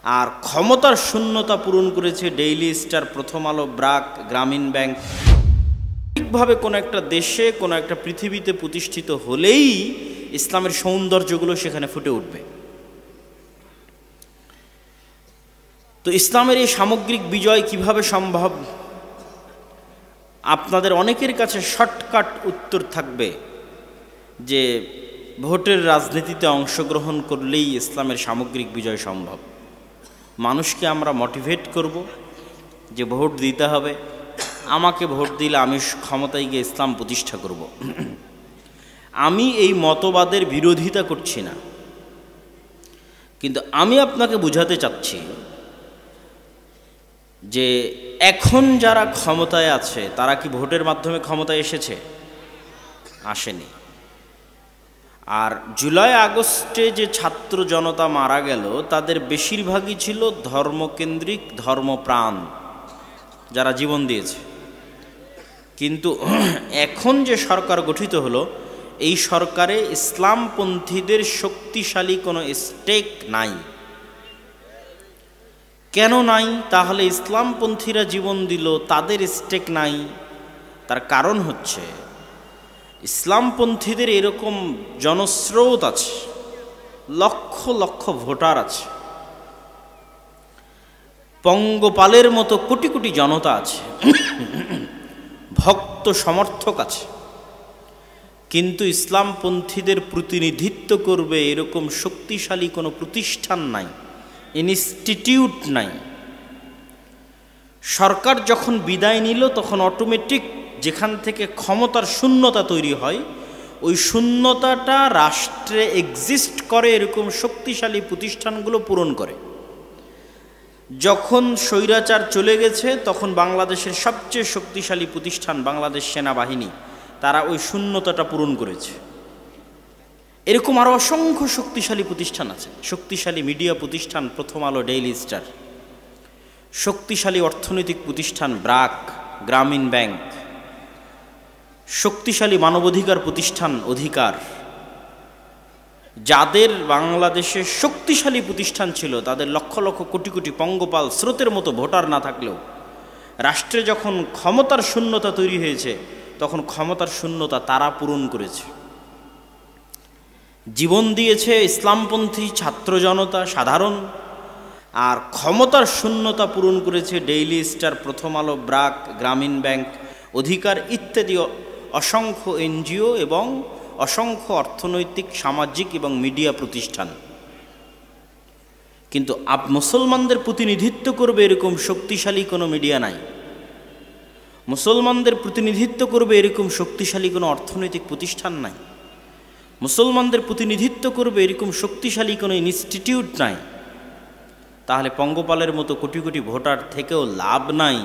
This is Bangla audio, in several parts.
আর ক্ষমতার শূন্যতা পূরণ করেছে ডেইলি স্টার, প্রথম আলো, ব্রাক, গ্রামীণ ব্যাংক। ঠিকভাবে কোনো একটা দেশে, কোনো একটা পৃথিবীতে প্রতিষ্ঠিত হলেই ইসলামের সৌন্দর্যগুলো সেখানে ফুটে উঠবে। তো ইসলামের এই সামগ্রিক বিজয় কিভাবে সম্ভব? আপনাদের অনেকের কাছে শর্টকাট উত্তর থাকবে যে ভোটের রাজনীতিতে অংশগ্রহণ করলেই ইসলামের সামগ্রিক বিজয় সম্ভব। মানুষকে আমরা মোটিভেট করব যে ভোট দিতে হবে, আমাকে ভোট দিলে আমি ক্ষমতায় গিয়ে ইসলাম প্রতিষ্ঠা করব। আমি এই মতবাদের বিরোধিতা করছি না, কিন্তু আমি আপনাকে বোঝাতে চাচ্ছি যে এখন যারা ক্ষমতায় আছে তারা কি ভোটের মাধ্যমে ক্ষমতায় এসেছে? আসেনি। আর জুলাই আগস্টে যে ছাত্র জনতা মারা গেল তাদের বেশিরভাগই ছিল ধর্মকেন্দ্রিক, ধর্মপ্রাণ যারা জীবন দিয়েছে। কিন্তু এখন যে সরকার গঠিত হলো, এই সরকারে ইসলামপন্থীদের শক্তিশালী কোনো স্টেক নাই। কেন নাই? তাহলে ইসলামপন্থীরা জীবন দিল, তাদের স্টেক নাই। তার কারণ হচ্ছে ইসলামপন্থীদের এরকম জনস্রোত আছে, লক্ষ লক্ষ ভোটার আছে, পঙ্গপালের মতো কোটি কোটি জনতা আছে, ভক্ত সমর্থক আছে, কিন্তু ইসলামপন্থীদের প্রতিনিধিত্ব করবে এরকম শক্তিশালী কোনো প্রতিষ্ঠান নাই, ইনস্টিটিউট নাই। সরকার যখন বিদায় নিল তখন অটোমেটিক যেখান থেকে ক্ষমতার শূন্যতা তৈরি হয়, ওই শূন্যতাটা রাষ্ট্রে এক্সিস্ট করে এরকম শক্তিশালী প্রতিষ্ঠানগুলো পূরণ করে। যখন স্বৈরাচার চলে গেছে তখন বাংলাদেশের সবচেয়ে শক্তিশালী প্রতিষ্ঠান বাংলাদেশ সেনাবাহিনী, তারা ওই শূন্যতাটা পূরণ করেছে। এরকম আরও অসংখ্য শক্তিশালী প্রতিষ্ঠান আছে, শক্তিশালী মিডিয়া প্রতিষ্ঠান প্রথম আলো, ডেইলি স্টার, শক্তিশালী অর্থনৈতিক প্রতিষ্ঠান ব্রাক, গ্রামীণ ব্যাংক, শক্তিশালী মানবাধিকার প্রতিষ্ঠান অধিকার। যাদের বাংলাদেশে শক্তিশালী প্রতিষ্ঠান ছিল তাদের লক্ষ লক্ষ কোটি কোটি পঙ্গপাল স্রোতের মতো ভোটার না থাকলেও রাষ্ট্রে যখন ক্ষমতার শূন্যতা তৈরি হয়েছে তখন ক্ষমতার শূন্যতা তারা পূরণ করেছে। জীবন দিয়েছে ইসলামপন্থী ছাত্র জনতা সাধারণ, আর ক্ষমতার শূন্যতা পূরণ করেছে ডেইলি স্টার, প্রথম আলো, ব্রাক, গ্রামীণ ব্যাংক, অধিকার ইত্যাদি অসংখ্য এনজিও এবং অসংখ্য অর্থনৈতিক, সামাজিক এবং মিডিয়া প্রতিষ্ঠান। কিন্তু মুসলমানদের প্রতিনিধিত্ব করবে এরকম শক্তিশালী কোনো মিডিয়া নাই, মুসলমানদের প্রতিনিধিত্ব করবে এরকম শক্তিশালী কোনো অর্থনৈতিক প্রতিষ্ঠান নাই, মুসলমানদের প্রতিনিধিত্ব করবে এরকম শক্তিশালী কোনো ইনস্টিটিউট নাই। তাহলে পঙ্গপালের মতো কোটি কোটি ভোটার থেকেও লাভ নাই।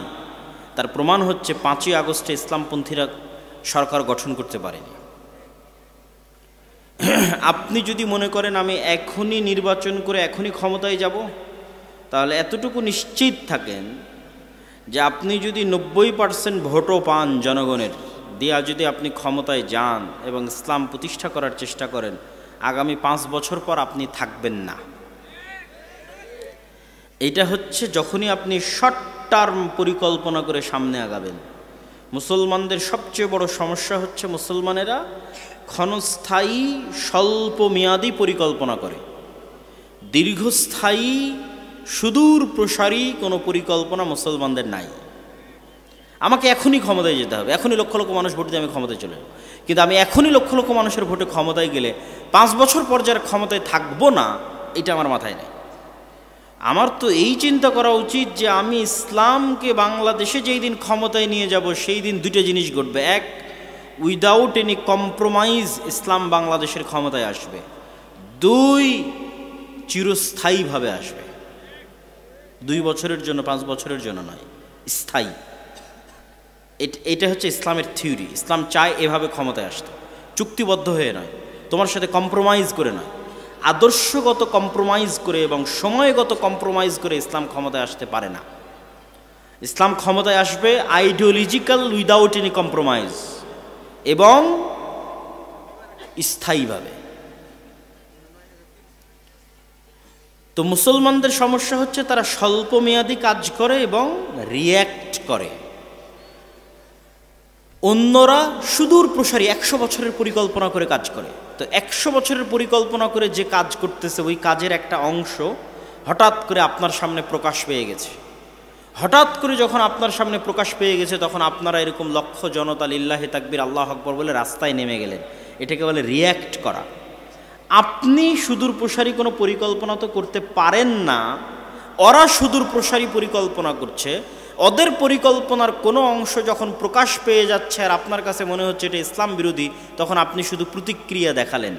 তার প্রমাণ হচ্ছে 5ই আগস্টে ইসলামপন্থীরা সরকার গঠন করতে পারেনি। আপনি যদি মনে করেন আমি এখনই নির্বাচন করে এখনই ক্ষমতায় যাব, তাহলে এতটুকু নিশ্চিত থাকেন যে আপনি যদি 90% ভোটও পান জনগণের দিয়া, যদি আপনি ক্ষমতায় যান এবং ইসলাম প্রতিষ্ঠা করার চেষ্টা করেন, আগামী 5 বছর পর আপনি থাকবেন না। এটা হচ্ছে যখনই আপনি শর্ট টার্ম পরিকল্পনা করে সামনে আগাবেন। মুসলমানদের সবচেয়ে বড় সমস্যা হচ্ছে মুসলমানেরা ক্ষণস্থায়ী স্বল্প মেয়াদী পরিকল্পনা করে, দীর্ঘস্থায়ী সুদূর প্রসারী কোনো পরিকল্পনা মুসলমানদের নাই। আমাকে এখনই ক্ষমতায় যেতে হবে, এখনই লক্ষ লক্ষ মানুষ ভোট দিয়ে আমি ক্ষমতায় চলে যাব, কিন্তু আমি এখনই লক্ষ লক্ষ মানুষের ভোটে ক্ষমতায় গেলে 5 বছর পর যারা ক্ষমতায় থাকবো না, এটা আমার মাথায় নেই। আমার তো এই চিন্তা করা উচিত যে আমি ইসলামকে বাংলাদেশে যেই দিন ক্ষমতায় নিয়ে যাব সেই দিন দুটো জিনিস ঘটবে। এক, উইদাউট এনি কম্প্রোমাইজ ইসলাম বাংলাদেশের ক্ষমতায় আসবে। 2, চিরস্থায়ীভাবে আসবে। 2 বছরের জন্য, 5 বছরের জন্য নয়, স্থায়ী। এটা হচ্ছে ইসলামের থিওরি। ইসলাম চায় এভাবে ক্ষমতায় আসতে, চুক্তিবদ্ধ হয়ে নয়, তোমার সাথে কম্প্রোমাইজ করে নয়, আদর্শগত কম্প্রোমাইজ করে এবং সময়গত কম্প্রোমাইজ করে ইসলাম ক্ষমতায় আসতে পারে না। ইসলাম ক্ষমতায় আসবে আইডিওলজিক্যাল উইদাউট এনি কম্প্রোমাইজ এবং স্থায়ীভাবে। তো মুসলমানদের সমস্যা হচ্ছে তারা স্বল্পমেয়াদী কাজ করে এবং রিয়্যাক্ট করে। অন্যরা সুদূর প্রসারী 100 বছরের পরিকল্পনা করে কাজ করে। তো 100 বছরের পরিকল্পনা করে যে কাজ করতেছে ওই কাজের একটা অংশ হঠাৎ করে আপনার সামনে প্রকাশ পেয়ে গেছে। হঠাৎ করে যখন আপনার সামনে প্রকাশ পেয়ে গেছে তখন আপনারা এরকম লক্ষ জনতা লিল্লাহি তাকবীর আল্লাহু আকবার বলে রাস্তায় নেমে গেলেন। এটাকে বলে রিয়্যাক্ট করা। আপনি সুদূর প্রসারী কোনো পরিকল্পনা তো করতে পারেন না, ওরা সুদূর প্রসারী পরিকল্পনা করছে। ওদের পরিকল্পনার কোনো অংশ যখন প্রকাশ পেয়ে যাচ্ছে আর আপনার কাছে মনে হচ্ছে এটা ইসলাম বিরোধী, তখন আপনি শুধু প্রতিক্রিয়া দেখালেন,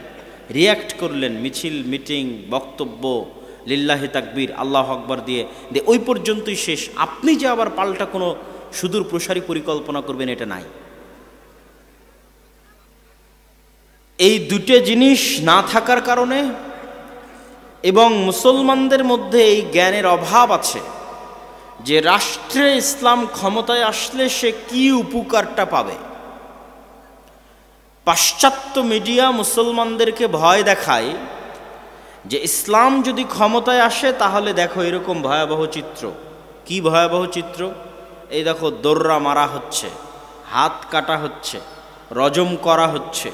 রিয়্যাক্ট করলেন, মিছিল, মিটিং, বক্তব্য, লিল্লাহি তাকবীর আল্লাহু আকবার দিয়ে ওই পর্যন্তই শেষ। আপনি যে আবার পাল্টা কোনো সুদূর প্রসারী পরিকল্পনা করবেন এটা নাই। এই দুটো জিনিস না থাকার কারণে এবং মুসলমানদের মধ্যে এই জ্ঞানের অভাব আছে যে রাষ্ট্রে ইসলাম ক্ষমতায় আসলে সে কি উপকারটা পাবে। পাশ্চাত্য মিডিয়া মুসলমানদেরকে ভয় দেখায় যে ইসলাম যদি ক্ষমতায় আসে তাহলে দেখো এরকম ভয়াবহ চিত্র। কি ভয়াবহ চিত্র? এই দেখো দোররা মারা হচ্ছে, হাত কাটা হচ্ছে, রজম করা হচ্ছে,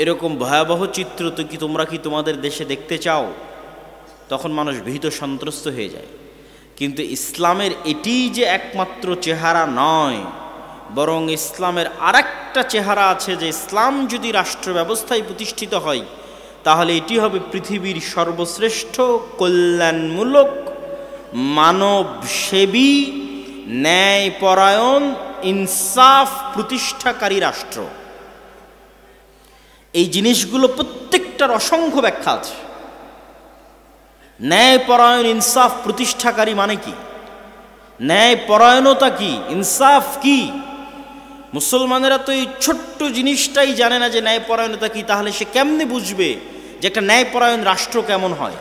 এরকম ভয়াবহ চিত্র তো কি তোমরা কি তোমাদের দেশে দেখতে চাও? তখন মানুষ ভীত সন্ত্রস্ত হয়ে যায়। কিন্তু ইসলামের এটিই যে একমাত্র চেহারা নয়, বরং ইসলামের আরেকটা চেহারা আছে যে ইসলাম যদি রাষ্ট্র ব্যবস্থায় প্রতিষ্ঠিত হয় তাহলে এটি হবে পৃথিবীর সর্বশ্রেষ্ঠ কল্যাণমূলক মানবসেবী ন্যায়পরায়ণ ইনসাফ প্রতিষ্ঠাকারী রাষ্ট্র। এই জিনিসগুলো প্রত্যেকটার অসংখ্য ব্যাখ্যা আছে। ন্যায়পরায়ণ ইনসাফ প্রতিষ্ঠাকারী মানে কি? ন্যায়পরায়ণতা কি? ইনসাফ কি? মুসলমানেরা তো এই ছোট্ট জিনিসটাই জানে না যে ন্যায়পরায়ণতা কি। তাহলে সে কেমনে বুঝবে যে একটা ন্যায়পরায়ণ রাষ্ট্র কেমন হয়?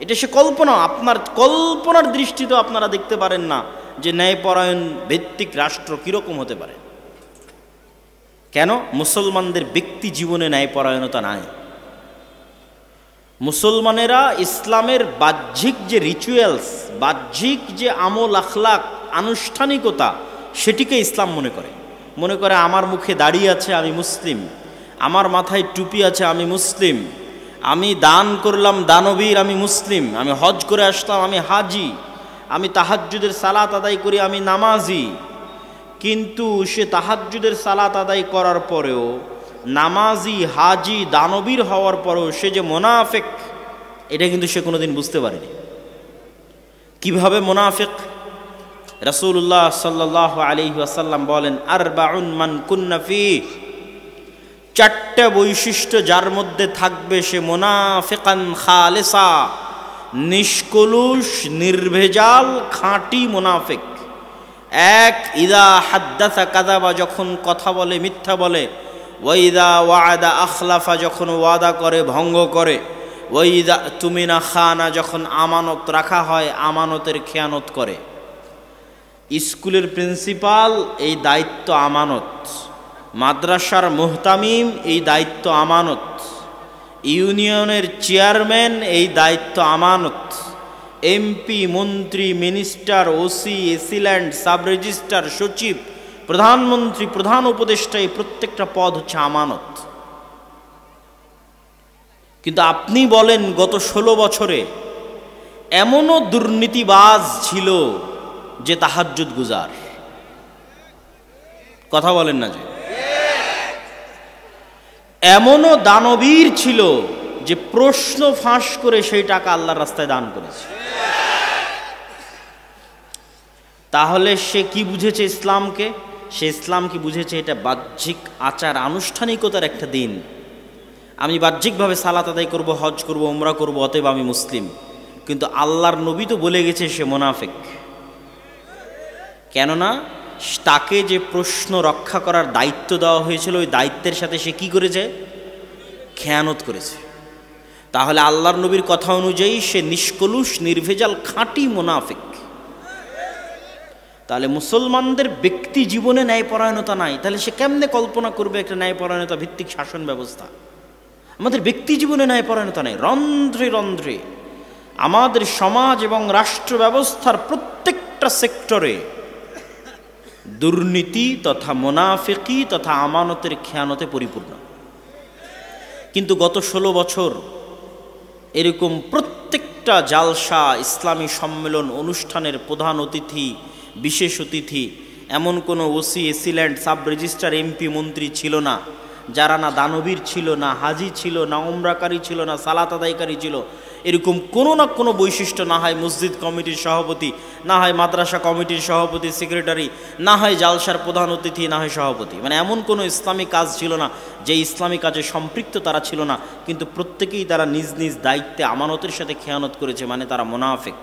এটা সে কল্পনা, আপনার কল্পনার দৃষ্টিতেও আপনারা দেখতে পারেন না যে ন্যায়পরায়ণ ভিত্তিক রাষ্ট্র কীরকম হতে পারে। কেন? মুসলমানদের ব্যক্তি জীবনে ন্যায়পরায়ণতা নাই। মুসলমানেরা ইসলামের বাহ্যিক যে রিচুয়ালস, বাহ্যিক যে আমল আখলাক, আনুষ্ঠানিকতা, সেটিকে ইসলাম মনে করে আমার মুখে দাড়ি আছে আমি মুসলিম, আমার মাথায় টুপি আছে আমি মুসলিম, আমি দান করলাম দানবীর আমি মুসলিম, আমি হজ করে আসলাম আমি হাজি, আমি তাহাজ্জুদের সালাত আদায় করি আমি নামাজি। কিন্তু সে তাহাজ্জুদের সালাত আদায় করার পরেও, নামাজি, হাজি, দানবীর হওয়ার পরেও সে যে মুনাফিক, এটা কিন্তু সে কোনোদিন বুঝতে পারেনি। কিভাবে মুনাফিক? রাসূলুল্লাহ সাল্লাল্লাহু আলাইহি ওয়াসাল্লাম বলেন, আরবাউন মান কুন্না ফীহি, 4টা বৈশিষ্ট্য যার মধ্যে থাকবে সে মুনাফিকান খালিসা, নিষ্কলুষ, নির্ভেজাল, খাঁটি মুনাফিক। এক, ইদা হাদ্দাসা কাযাবা, যখন কথা বলে মিথ্যা বলে, ওয়াইদা ওয়াদা আখলাফা, যখন ওয়াদা করে ভঙ্গ করে, ওয়াইদা তুমিনা খানা, যখন আমানত রাখা হয় আমানতের খেয়ানত করে। স্কুলের প্রিন্সিপাল এই দায়িত্ব আমানত, মাদ্রাসার মুহতামিম এই দায়িত্ব আমানত, ইউনিয়নের চেয়ারম্যান এই দায়িত্ব আমানত, এমপি, মন্ত্রী, minister, OC, AC land, sub registrar, সচিব, প্রধানমন্ত্রী, প্রধান উপদেষ্টা, এই প্রত্যেকটা পদ হচ্ছে আমানত। কিন্তু আপনি বলেন গত 16 বছরে এমনও দুর্নীতিবাজ ছিল যে তাহাজ্জুদ গুজার। কথা বলেন না যে? এমনও দানবীর ছিল যে প্রশ্ন ফাঁস করে সেই টাকা আল্লাহর রাস্তায় দান করেছে। তাহলে সে কি বুঝেছে ইসলামকে? সে ইসলাম কি বুঝেছে? এটা বাহ্যিক আচার আনুষ্ঠানিকতার একটা দিন। আমি বাহ্যিকভাবে সালাত আদায় করব, হজ করব, উমরা করব, অতএব আমি মুসলিম। কিন্তু আল্লাহর নবী তো বলে গেছে সে মুনাফিক। কেননা তাকে যে প্রশ্ন রক্ষা করার দায়িত্ব দেওয়া হয়েছিল ওই দায়িত্বের সাথে সে কি করেছে? খেয়ানত করেছে। তাহলে আল্লাহর নবীর কথা অনুযায়ী সে নিষ্কলুষ, নির্ভেজাল, খাঁটি মুনাফিক। তাহলে মুসলমানদের ব্যক্তি জীবনে ন্যায়পরায়ণতা নাই, তাহলে সে কেমনে কল্পনা করবে একটা ন্যায়পরায়ণতা ভিত্তিক শাসন ব্যবস্থা? আমাদের ব্যক্তি জীবনে ন্যায়পরায়ণতা নাই, রন্ধ্রে রন্ধ্রে আমাদের সমাজ এবং রাষ্ট্র ব্যবস্থার প্রত্যেকটা সেক্টরে দুর্নীতি তথা মুনাফিকি তথা আমানতের খেয়ানতে পরিপূর্ণ। কিন্তু গত 16 বছর এরকম প্রত্যেকটা জালসা, ইসলামী সম্মেলন, অনুষ্ঠানের প্রধান অতিথি, বিশেষ অতিথি এমন কোনো OC, AC land, sub registrar, MP, মন্ত্রী ছিল না যারা না দানবীর ছিল, না হাজি ছিল, না উমরাকারী ছিল, না সালাত আদায়কারী ছিল। এরকম কোনো না কোনো বৈশিষ্ট্য, না হয় মসজিদ কমিটির সভাপতি, না হয় মাদ্রাসা কমিটির সভাপতি, সেক্রেটারি, না হয় জালসার প্রধান অতিথি, না হয় সভাপতি। মানে এমন কোনো ইসলামী কাজ ছিল না যে ইসলামী কাজে সম্পৃক্ত তারা ছিল না, কিন্তু প্রত্যেকেই তারা নিজ নিজ দায়িত্বে আমানতের সাথে খেয়ানত করেছে, মানে তারা মুনাফিক।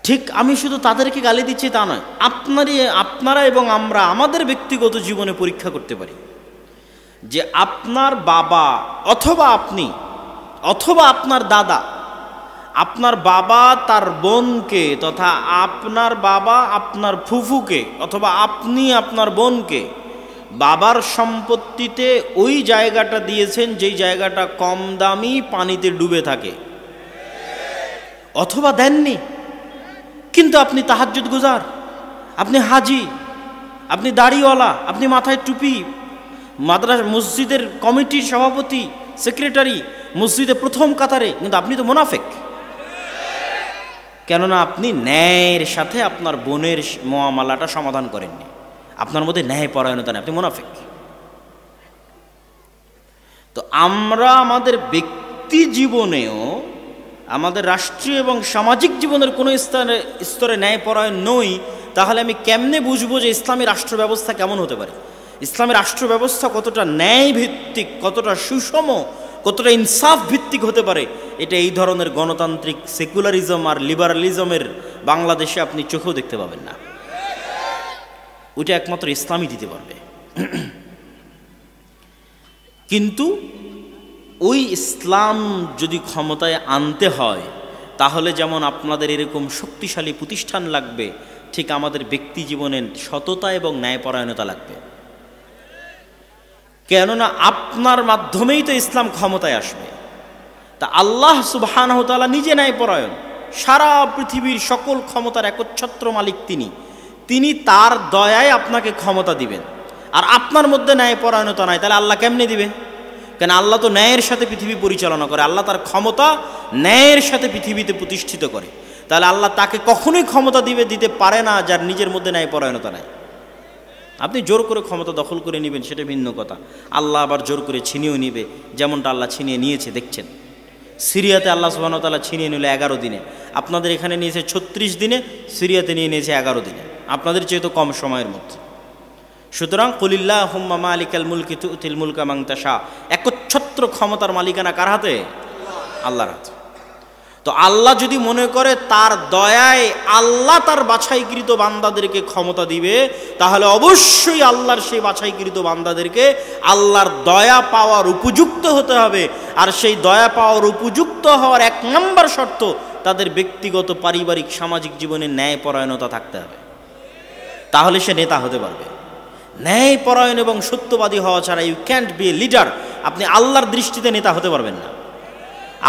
ঠিক আমি শুধু তাদেরকে গালি দিচ্ছি তা নয়, আপনারা এবং আমরা আমাদের ব্যক্তিগত জীবনে পরীক্ষা করতে পারি যে আপনার বাবা অথবা আপনি অথবা আপনার দাদা, আপনার বাবা তার বোনকে তথা আপনার বাবা আপনার ফুফুকে অথবা আপনি আপনার বোনকে বাবার সম্পত্তিতে ওই জায়গাটা দিয়েছেন যেই জায়গাটা কম দামি, পানিতে ডুবে থাকে, অথবা দেননি। কিন্তু আপনি তাহাজ্জুদ গুজার, আপনি হাজি, আপনি দাড়িওয়ালা, আপনি মাথায় টুপি, মাদ্রাসা মসজিদের কমিটির সভাপতি, সেক্রেটারি, মসজিদে প্রথম কাতারে, কিন্তু আপনি তো মুনাফিক। কেননা আপনি ন্যায়ের সাথে আপনার বোনের মুআমালাটা সমাধান করেননি, আপনার মধ্যে ন্যায় পরায়ণতা নেই, আপনি মুনাফিক। তো আমরা আমাদের ব্যক্তি জীবনেও, আমাদের রাষ্ট্রীয় এবং সামাজিক জীবনের কোনো স্তরে ন্যায়পরায়ণ নই, তাহলে আমি কেমনে বুঝবো যে ইসলামী রাষ্ট্র ব্যবস্থা কেমন হতে পারে, ইসলামী রাষ্ট্র ব্যবস্থা কতটা ন্যায় ভিত্তিক, কতটা সুষম, কতটা ইনসাফ ভিত্তিক হতে পারে? এটা এই ধরনের গণতান্ত্রিক সেকুলারিজম আর লিবারালিজমের বাংলাদেশে আপনি চোখেও দেখতে পাবেন না। ওইটা একমাত্র ইসলামই দিতে পারবে। কিন্তু ওই ইসলাম যদি ক্ষমতায় আনতে হয়, তাহলে যেমন আপনাদের এরকম শক্তিশালী প্রতিষ্ঠান লাগবে, ঠিক আমাদের ব্যক্তি জীবনের সততা এবং ন্যায়পরায়ণতা লাগবে। কেননা আপনার মাধ্যমেই তো ইসলাম ক্ষমতায় আসবে। তা আল্লাহ সুবহানাহু ওয়া তাআলা নিজে ন্যায়পরায়ণ, সারা পৃথিবীর সকল ক্ষমতার একচ্ছত্র মালিক তিনি তার দয়ায় আপনাকে ক্ষমতা দিবেন। আর আপনার মধ্যে ন্যায়পরায়ণতা নাই, তাহলে আল্লাহ কেমনে দিবে? কেন আল্লাহ তো ন্যায়ের সাথে পৃথিবী পরিচালনা করে, আল্লাহ তার ক্ষমতা ন্যায়ের সাথে পৃথিবীতে প্রতিষ্ঠিত করে। তাহলে আল্লাহ তাকে কখনোই ক্ষমতা দিতে পারে না যার নিজের মধ্যে ন্যায়পরায়ণতা নাই। আপনি জোর করে ক্ষমতা দখল করে নেবেন সেটা ভিন্ন কথা, আল্লাহ আবার জোর করে ছিনিয়েও নিবে, যেমনটা আল্লাহ ছিনিয়ে নিয়েছে দেখছেন। সিরিয়াতে আল্লাহ সুবহানাহু ওয়া তাআলা ছিনিয়ে নিল 11 দিনে, আপনাদের এখানে নিয়েছে 36 দিনে, সিরিয়াতে নিয়ে নিয়েছে 11 দিনে, আপনাদের চেয়ে তো কম সময়ের মধ্যে। সুতরাং কুলিল্লাহুম্মা মালিকাল মুলকি তুতিল মুলকা মান তাশা, একচ্ছত্র ক্ষমতার মালিকানা কার হাতে? আল্লাহর হাতে। তো আল্লাহ যদি মনে করে তার দয়ায় আল্লাহ তার বাছাইকৃত বান্দাদেরকে ক্ষমতা দিবে, তাহলে অবশ্যই আল্লাহর সেই বাছাইকৃত বান্দাদেরকে আল্লাহর দয়া পাওয়ার উপযুক্ত হতে হবে। আর সেই দয়া পাওয়ার উপযুক্ত হওয়ার 1 নম্বর শর্ত, তাদের ব্যক্তিগত, পারিবারিক, সামাজিক জীবনে ন্যায়পরায়ণতা থাকতে হবে, তাহলে সে নেতা হতে পারবে। ন্যায়পরায়ণ এবং সত্যবাদী হওয়া ছাড়া you can't be a leader, আপনি আল্লাহর দৃষ্টিতে নেতা হতে পারবেন না।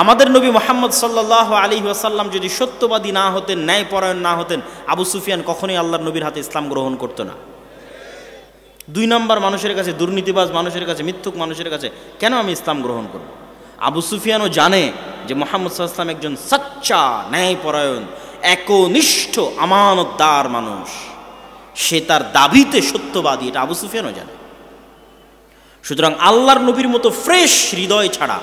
আমাদের নবী মুহাম্মদ সাল্লাল্লাহু আলাইহি ওয়াসাল্লাম যদি সত্যবাদী না হতেন, ন্যায়পরায়ণ না হতেন, আবু সুফিয়ান কখনোই আল্লাহর নবীর হাতে ইসলাম গ্রহণ করতো না। 2 নম্বর মানুষের কাছে, দুর্নীতিবাজ মানুষের কাছে, মিথ্যুক মানুষের কাছে কেন আমি ইসলাম গ্রহণ করব? আবু সুফিয়ানও জানে যে মুহাম্মদ সাল্লাল্লাহু আলাইহি ওয়াসাল্লাম একজন সচ্চা, ন্যায়পরায়ণ, একনিষ্ঠ, আমানতদার মানুষ, সে তার দাবিতে সত্যবাদী, এটা আবু সুফিয়ানও জানে। সুতরাং আল্লাহর নবীর মতো ফ্রেশ হৃদয় ছাড়া,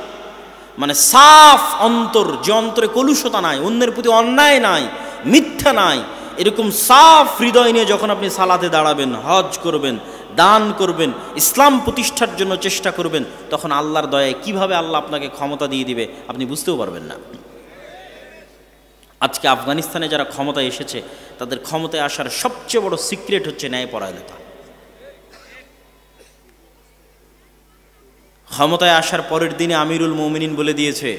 মানে সাফ অন্তর, যে অন্তরে কলুষতা নাই, অন্যের প্রতি অন্যায় নাই, মিথ্যা নাই, এরকম সাফ হৃদয় নিয়ে যখন আপনি সালাতে দাঁড়াবেন, হজ করবেন, দান করবেন, ইসলাম প্রতিষ্ঠার জন্য চেষ্টা করবেন, তখন আল্লাহর দয়ায় কিভাবে আল্লাহ আপনাকে ক্ষমতা দিয়ে দিবে আপনি বুঝতেও পারবেন না। আজকে আফগানিস্তানে যারা ক্ষমতায় এসেছে, তাদের ক্ষমতায় আসার সবচেয়ে বড় সিক্রেট হচ্ছে ন্যায়পরায়ণতা। ক্ষমতায় আসার পরের দিনে আমিরুল মুমিনিন বলে দিয়েছে,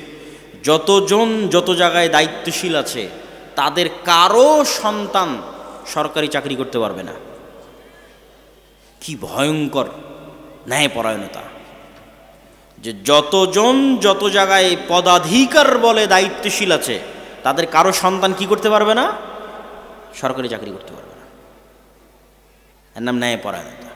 যতজন যত জায়গায় দায়িত্বশীল আছে তাদের কারো সন্তান সরকারি চাকরি করতে পারবে না। কি ভয়ঙ্কর ন্যায়পরায়ণতা! যে যতজন যত জায়গায় পদাধিকার বলে দায়িত্বশীল আছে, তাদের কারো সন্তান কি করতে পারবে না? সরকারি চাকরি করতে পারবে না। এর নাম ন্যায়পরায়ণতা।